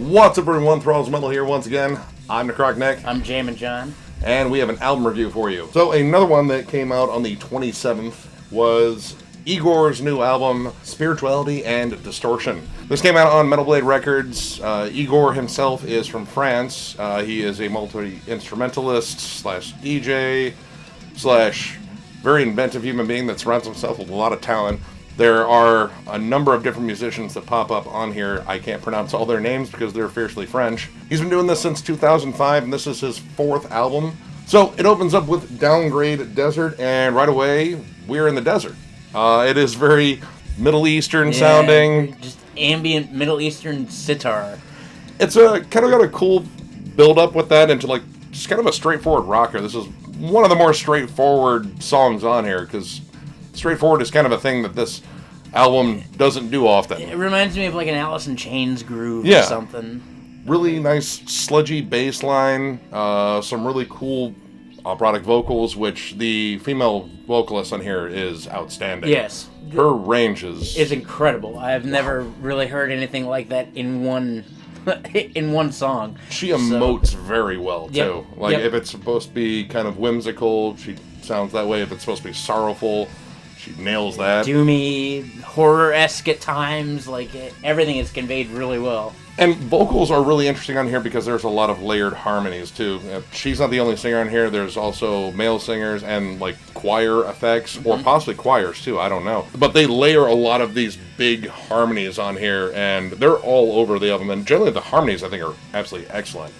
What's up, everyone? Thralls Metal here once again. I'm Necrotic Nick. I'm Jammin John. And we have an album review for you. So another one that came out on the 27th was Igorr's new album, Spirituality and Distortion. This came out on Metal Blade Records. Igorrr himself is from France. He is a multi-instrumentalist slash DJ slash very inventive human being that surrounds himself with a lot of talent. There are a number of different musicians that pop up on here. I can't pronounce all their names because they're fiercely French. He's been doing this since 2005, and this is his fourth album. So it opens up with Downgrade Desert, and right away, we're in the desert. It is very Middle Eastern sounding. Just ambient Middle Eastern sitar. It's a kind of got a cool build up with that into like just kind of a straightforward rocker. This is one of the more straightforward songs on here because straightforward is kind of a thing that this album doesn't do often. It reminds me of like an Alice in Chains groove or something. Really nice sludgy bass line, some really cool operatic vocals, which the female vocalist on here is outstanding. Yes. Her range is incredible. I've never really heard anything like that in one song. She emotes very well, too. If it's supposed to be kind of whimsical, she sounds that way. If it's supposed to be sorrowful, she nails that. Doomy, horror-esque at times. Everything is conveyed really well. And vocals are really interesting on here because there's a lot of layered harmonies, too. She's not the only singer on here. There's also male singers and, choir effects, or possibly choirs, too. I don't know. But they layer a lot of these big harmonies on here, and they're all over the album. And generally, the harmonies, I think, are absolutely excellent.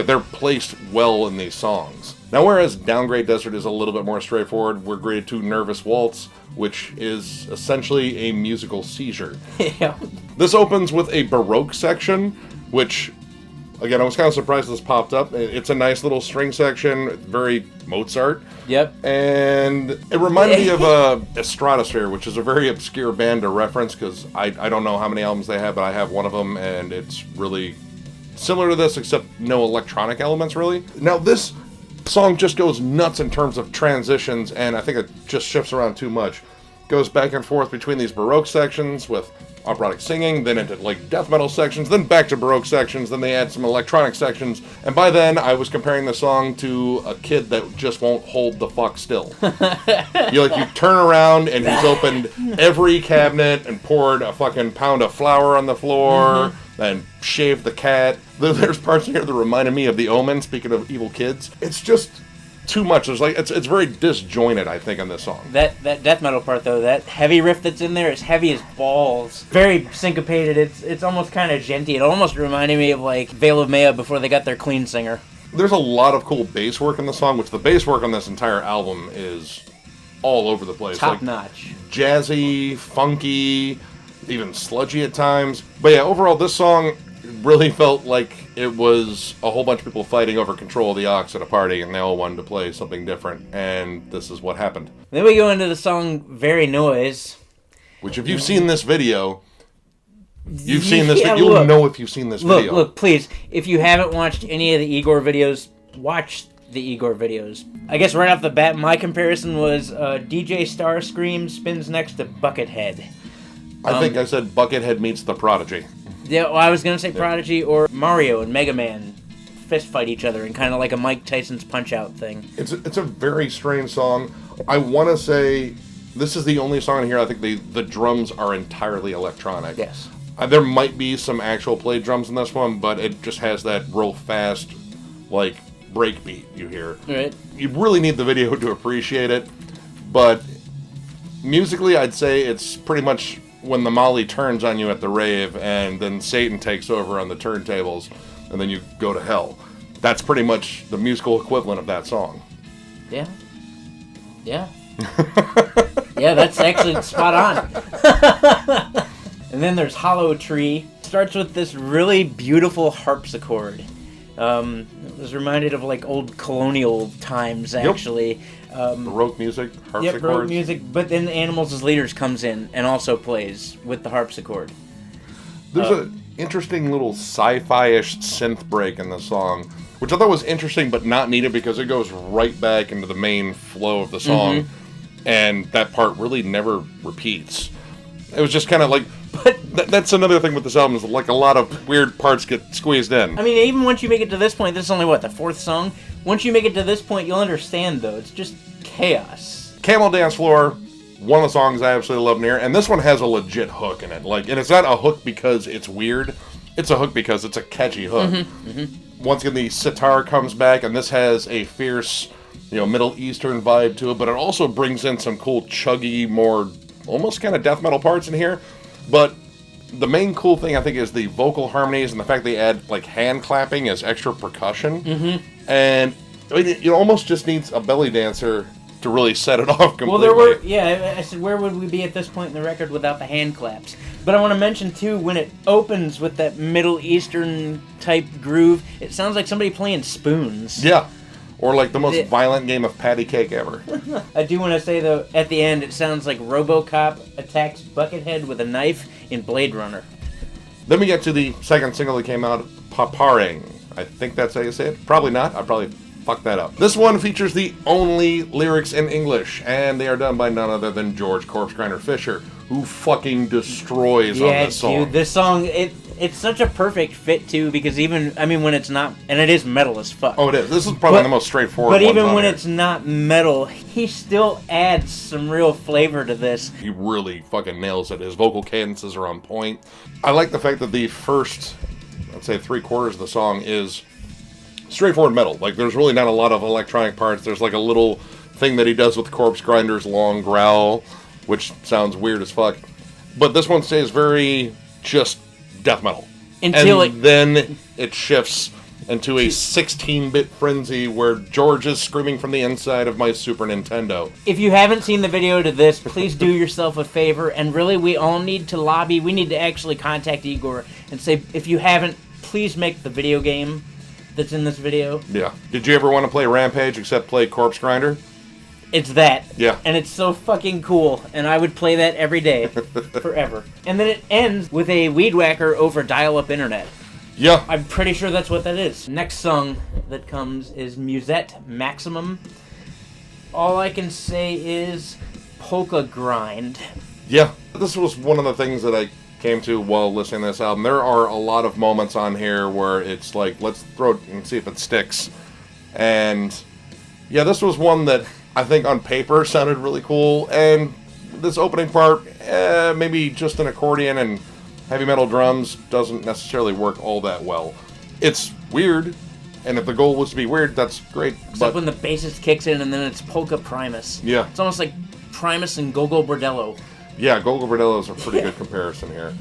They're placed well in these songs. Now, whereas Downgrade Desert is a little bit more straightforward, we're greeted to Nervous Waltz, which is essentially a musical seizure. Yeah. This opens with a Baroque section, which, again, I was kind of surprised this popped up. It's a nice little string section, very Mozart. Yep. And it reminded me of Stratosphere, which is a very obscure band to reference, because I don't know how many albums they have, but I have one of them, and it's really similar to this, except no electronic elements, really. Now, this song just goes nuts in terms of transitions, and I think it just shifts around too much. Goes back and forth between these Baroque sections with operatic singing, then into death metal sections, then back to Baroque sections, then they add some electronic sections, and by then I was comparing the song to a kid that just won't hold the fuck still. You turn around and he's opened every cabinet and poured a fucking pound of flour on the floor, and shaved the cat. There's parts in here that reminded me of The Omen, speaking of evil kids. It's just too much. It's very disjointed, I think, in this song. That death metal part, though, that heavy riff that's in there is heavy as balls. Very syncopated. It's almost kind of genty. It almost reminded me of Veil of Maya before they got their clean singer. There's a lot of cool bass work in the song, which the bass work on this entire album is all over the place. Top notch. Jazzy, funky, even sludgy at times. But yeah, overall, this song really felt like it was a whole bunch of people fighting over control of the aux at a party, and they all wanted to play something different, and this is what happened. Then we go into the song Very Noise. Which, if you've seen this video, you've seen this. You'll know if you've seen this video. Look, please, if you haven't watched any of the Igorrr videos, watch the Igorrr videos. I guess right off the bat, my comparison was DJ Starscream spins next to Buckethead. I think I said Buckethead meets The Prodigy. Yeah, well, I was going to say Prodigy or Mario and Mega Man fist fight each other in kind of like a Mike Tyson's Punch-Out thing. It's a very strange song. I want to say this is the only song in here I think the drums are entirely electronic. Yes. There might be some actual played drums in this one, but it just has that real fast, breakbeat you hear. Right. You really need the video to appreciate it, but musically I'd say it's pretty much when the Molly turns on you at the rave, and then Satan takes over on the turntables, and then you go to hell. That's pretty much the musical equivalent of that song. Yeah. Yeah. Yeah, that's actually spot on. And then there's Hollow Tree. Starts with this really beautiful harpsichord. It was reminded of old colonial times, actually. Baroque music, harpsichord. Yep, Baroque music, but then Animals as Leaders comes in and also plays with the harpsichord. There's an interesting little sci-fi-ish synth break in the song, which I thought was interesting but not needed because it goes right back into the main flow of the song, and that part really never repeats. It was just kind of That's another thing with this album, is like a lot of weird parts get squeezed in. I mean, even once you make it to this point, this is only, what, the 4th song? Once you make it to this point, you'll understand, though. It's just chaos. Camel Dance Floor, one of the songs I absolutely love in here, and this one has a legit hook in it. Like, and it's not a hook because it's weird. It's a hook because it's a catchy hook. Once again, the sitar comes back, and this has a fierce, Middle Eastern vibe to it, but it also brings in some cool, chuggy, more almost kind of death metal parts in here. But the main cool thing, I think, is the vocal harmonies and the fact they add, like, hand clapping as extra percussion. And I mean, it almost just needs a belly dancer to really set it off completely. Well, I said, where would we be at this point in the record without the hand claps? But I want to mention, too, when it opens with that Middle Eastern type groove, it sounds like somebody playing spoons. Yeah. Or like the most violent game of patty cake ever. I do want to say, though, at the end, it sounds like RoboCop attacks Buckethead with a knife in Blade Runner. Then we get to the second single that came out, Paparing. I think that's how you say it. Probably not. I probably fucked that up. This one features the only lyrics in English, and they are done by none other than George Corpsegrinder Fisher, who fucking destroys on this song. Yeah, dude, this song, it's such a perfect fit, too, because even, I mean, when it's not, and it is metal as fuck. Oh, it is. This is probably the most straightforward one. But even when it's not metal, he still adds some real flavor to this. He really fucking nails it. His vocal cadences are on point. I like the fact that the first, let's say, 3/4 of the song is straightforward metal. Like, there's really not a lot of electronic parts. There's like a little thing that he does with Corpsegrinder's long growl, which sounds weird as fuck. But this one stays very just death metal. Then it shifts into a 16-bit frenzy where George is screaming from the inside of my Super Nintendo. If you haven't seen the video to this, please do yourself a favor, and really we all need to lobby. We need to actually contact Igorrr and say, if you haven't, please make the video game that's in this video. Yeah. Did you ever want to play Rampage except play Corpsegrinder? It's that. Yeah. And it's so fucking cool, and I would play that every day, forever. And then it ends with a weed whacker over dial-up internet. Yeah. I'm pretty sure that's what that is. Next song that comes is Musette Maximum. All I can say is polka grind. Yeah. This was one of the things that I came to while listening to this album. There are a lot of moments on here where it's like, let's throw it and see if it sticks. And yeah, this was one that I think on paper sounded really cool, and this opening part, maybe just an accordion and heavy metal drums doesn't necessarily work all that well. It's weird, and if the goal was to be weird, that's great. Except when the bassist kicks in and then it's Polka Primus. Yeah. It's almost like Primus and Gogo Bordello. Yeah, Gogo Bordello is a pretty good comparison here.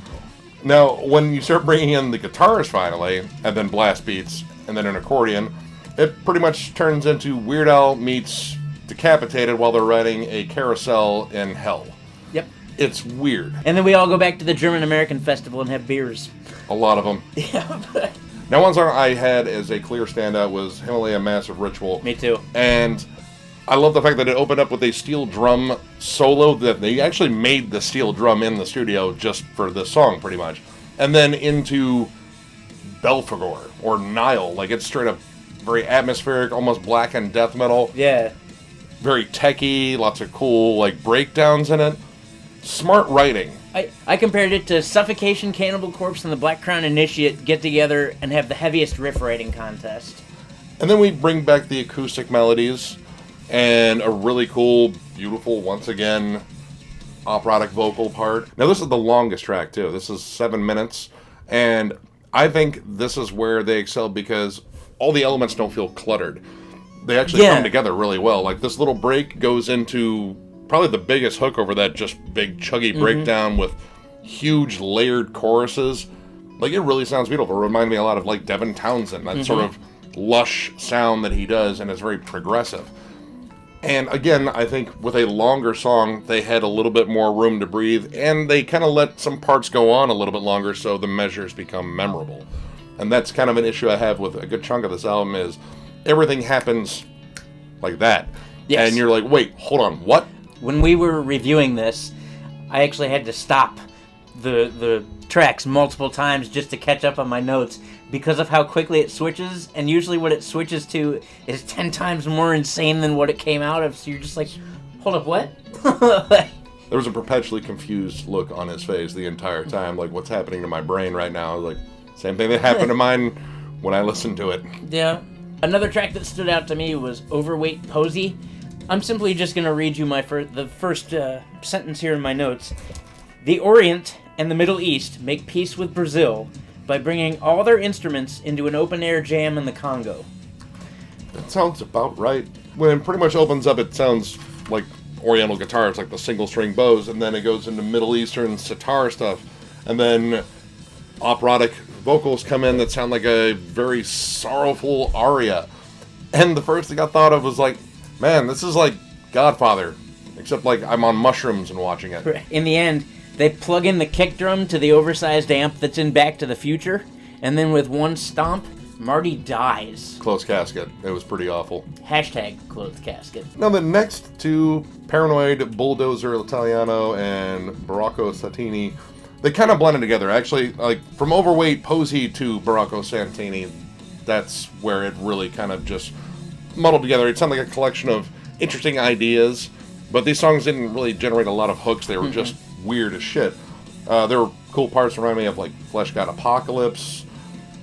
Now, when you start bringing in the guitars finally, and then blast beats, and then an accordion, it pretty much turns into Weird Al meets Decapitated while they're riding a carousel in hell. Yep. It's weird. And then we all go back to the German American Festival and have beers. A lot of them. Yeah. Now, one song I had as a clear standout was Himalaya Massive Ritual. Me too. And I love the fact that it opened up with a steel drum solo, that they actually made the steel drum in the studio just for this song, pretty much. And then into Belphegor, or Nile. Like, it's straight up very atmospheric, almost black and death metal. Yeah. Very techy, lots of cool, like, breakdowns in it. Smart writing. I compared it to Suffocation, Cannibal Corpse, and the Black Crown Initiate get together and have the heaviest riff writing contest. And then we bring back the acoustic melodies and a really cool, beautiful, once again, operatic vocal part. Now, this is the longest track, too. This is 7 minutes. And I think this is where they excel because all the elements don't feel cluttered. They actually come together really well. Like, this little break goes into probably the biggest hook over that just big chuggy breakdown with huge layered choruses. Like, it really sounds beautiful. It reminded me a lot of, like, Devin Townsend, that sort of lush sound that he does, and it's very progressive. And again, I think with a longer song, they had a little bit more room to breathe, and they kind of let some parts go on a little bit longer so the measures become memorable. And that's kind of an issue I have with a good chunk of this album is everything happens like that. Yes. And you're like, wait, hold on, what? When we were reviewing this, I actually had to stop the tracks multiple times just to catch up on my notes because of how quickly it switches, and usually what it switches to is 10 times more insane than what it came out of, so you're just like, hold up, what? there was a perpetually confused look on his face the entire time, like, what's happening to my brain right now? Like, same thing that happened to mine when I listened to it. Yeah. Another track that stood out to me was Overweight Posey. I'm simply just going to read you the first sentence here in my notes. The Orient and the Middle East make peace with Brazil by bringing all their instruments into an open-air jam in the Congo. That sounds about right. When it pretty much opens up, it sounds like Oriental guitar. It's like the single-string bows, and then it goes into Middle Eastern sitar stuff. And then operatic vocals come in that sound like a very sorrowful aria. And the first thing I thought of was like, man, this is like Godfather, except like I'm on mushrooms and watching it. In the end, they plug in the kick drum to the oversized amp that's in Back to the Future, and then with one stomp, Marty dies. Closed casket. It was pretty awful. Hashtag closed casket. Now the next two, Paranoid Bulldozer Italiano and Barocco Santini, they kind of blended together. Actually, like from Overweight Posey to Barocco Santini, that's where it really kind of just muddled together. It sounded like a collection of interesting ideas, but these songs didn't really generate a lot of hooks. They were just weird as shit. There were cool parts that remind me of like Flesh God Apocalypse,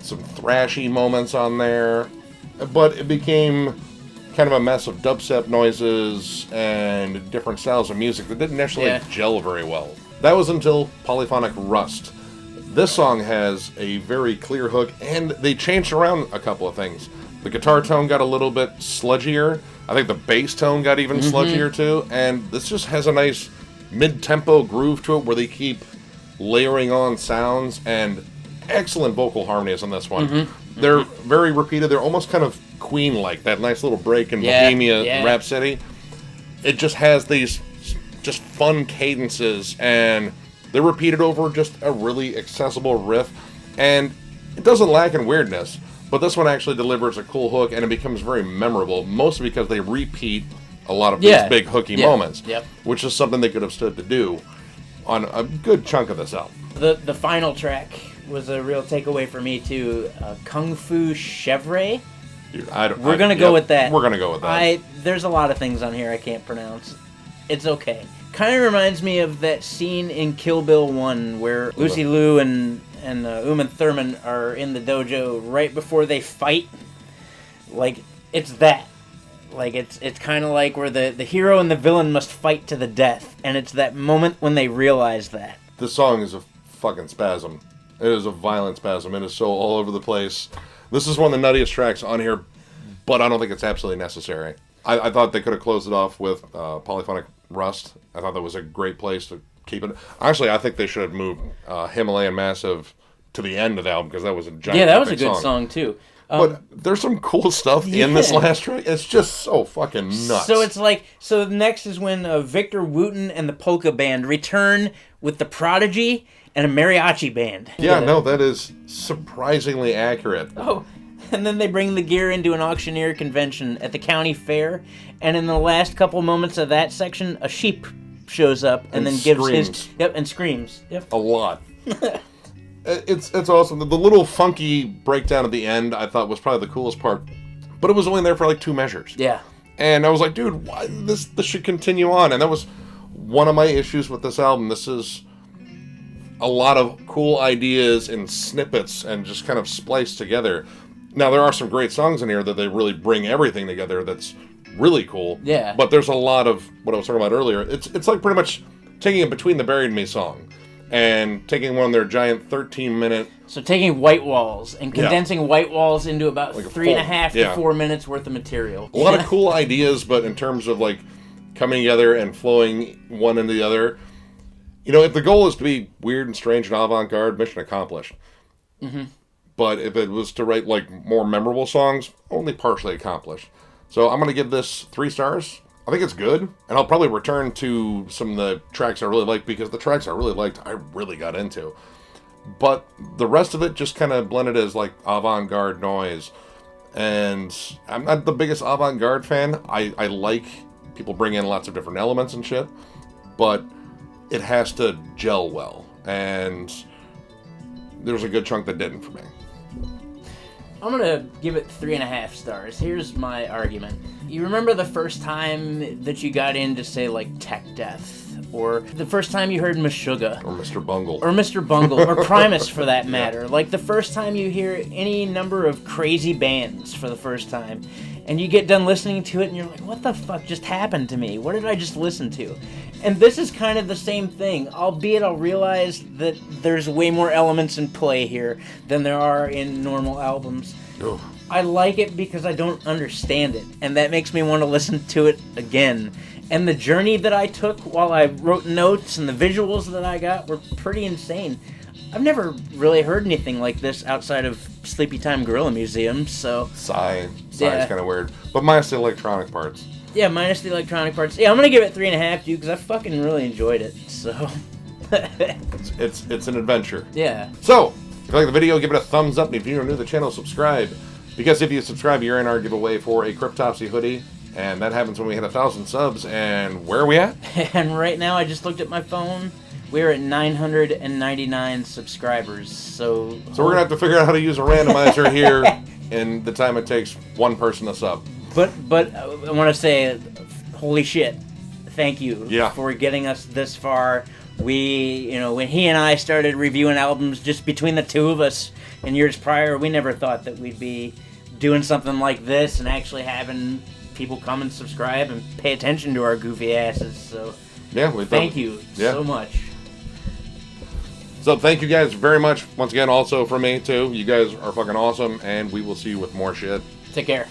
some thrashy moments on there, but it became kind of a mess of dubstep noises and different styles of music that didn't actually gel very well. That was until Polyphonic Rust. This song has a very clear hook, and they changed around a couple of things. The guitar tone got a little bit sludgier. I think the bass tone got even sludgier too, and this just has a nice mid-tempo groove to it where they keep layering on sounds, and excellent vocal harmonies on this one. They're very repeated. They're almost kind of Queen-like, that nice little break in Bohemian Rhapsody. It just has these just fun cadences, and they're repeated over just a really accessible riff, and it doesn't lack in weirdness, but this one actually delivers a cool hook, and it becomes very memorable, mostly because they repeat a lot of these big hooky moments, which is something they could have stood to do on a good chunk of this album. The final track was a real takeaway for me too. Kung Fu Chevre. Dude, We're gonna go with that. We're gonna go with that. There's a lot of things on here I can't pronounce. It's okay. Kind of reminds me of that scene in Kill Bill 1 where Lucy Liu and Uma Thurman are in the dojo right before they fight. Like, it's that. Like, it's kind of like where the hero and the villain must fight to the death, and it's that moment when they realize that. This song is a fucking spasm. It is a violent spasm. It is so all over the place. This is one of the nuttiest tracks on here, but I don't think it's absolutely necessary. I thought they could have closed it off with Polyphonic Rust. I thought that was a great place to keep it. Actually, I think they should have moved Himalayan Massive to the end of the album, because that was a giant that was a good song too. But there's some cool stuff in this last track. It's just so fucking nuts. So it's like, next is when Victor Wooten and the Polka Band return with the Prodigy and a mariachi band. Yeah, no, that is surprisingly accurate. Oh, and then they bring the gear into an auctioneer convention at the county fair, and in the last couple moments of that section, a sheep shows up and then gives his... Yep, and screams. Yep. A lot. It's awesome. The little funky breakdown at the end I thought was probably the coolest part, but it was only there for like 2 measures. Yeah. And I was like, dude, why, this should continue on. And that was one of my issues with this album. This is a lot of cool ideas and snippets and just kind of spliced together. Now, there are some great songs in here that they really bring everything together that's really cool. Yeah. But there's a lot of what I was talking about earlier. It's like pretty much taking a Between the Buried and Me song and taking one of their giant 13-minute... So taking White Walls and condensing White Walls into about like 3.5 to 4 minutes worth of material. A lot of cool ideas, but in terms of like coming together and flowing one into the other, you know, if the goal is to be weird and strange and avant-garde, mission accomplished. But if it was to write like more memorable songs, only partially accomplished. So I'm going to give this 3 stars. I think it's good, and I'll probably return to some of the tracks I really like, because the tracks I really liked, I really got into. But the rest of it just kind of blended as like avant-garde noise. And I'm not the biggest avant-garde fan. I like people bring in lots of different elements and shit, but it has to gel well. And there's a good chunk that didn't for me. I'm gonna give it 3.5 stars. Here's my argument. You remember the first time that you got into, say, like, tech death or the first time you heard Meshuggah. Or Mr. Bungle. Or Mr. Bungle, or Primus for that matter. Like the first time you hear any number of crazy bands for the first time, and you get done listening to it and you're like, what the fuck just happened to me? What did I just listen to? And this is kind of the same thing, albeit I'll realize that there's way more elements in play here than there are in normal albums. Ugh. I like it because I don't understand it, and that makes me want to listen to it again. And the journey that I took while I wrote notes and the visuals that I got were pretty insane. I've never really heard anything like this outside of Sleepy Time Gorilla Museum, so... Sigh is Yeah. kind of weird. But minus the electronic parts. Yeah, minus the electronic parts. Yeah, I'm gonna give it 3.5, dude, because I fucking really enjoyed it, so... It's an adventure. Yeah. So, if you like the video, give it a thumbs up. And if you're new to the channel, subscribe. Because if you subscribe, you're in our giveaway for a Cryptopsy hoodie. And that happens when we hit 1,000 subs. And where are we at? And right now, I just looked at my phone. We're at 999 subscribers, so... So we're going to have to figure out how to use a randomizer here in the time it takes one person to sub. But I want to say, holy shit, thank you for getting us this far. We, when he and I started reviewing albums just between the two of us in years prior, we never thought that we'd be doing something like this and actually having people come and subscribe and pay attention to our goofy asses. So yeah, thank you so much. So thank you guys very much once again, also from me too. You guys are fucking awesome, and we will see you with more shit. Take care.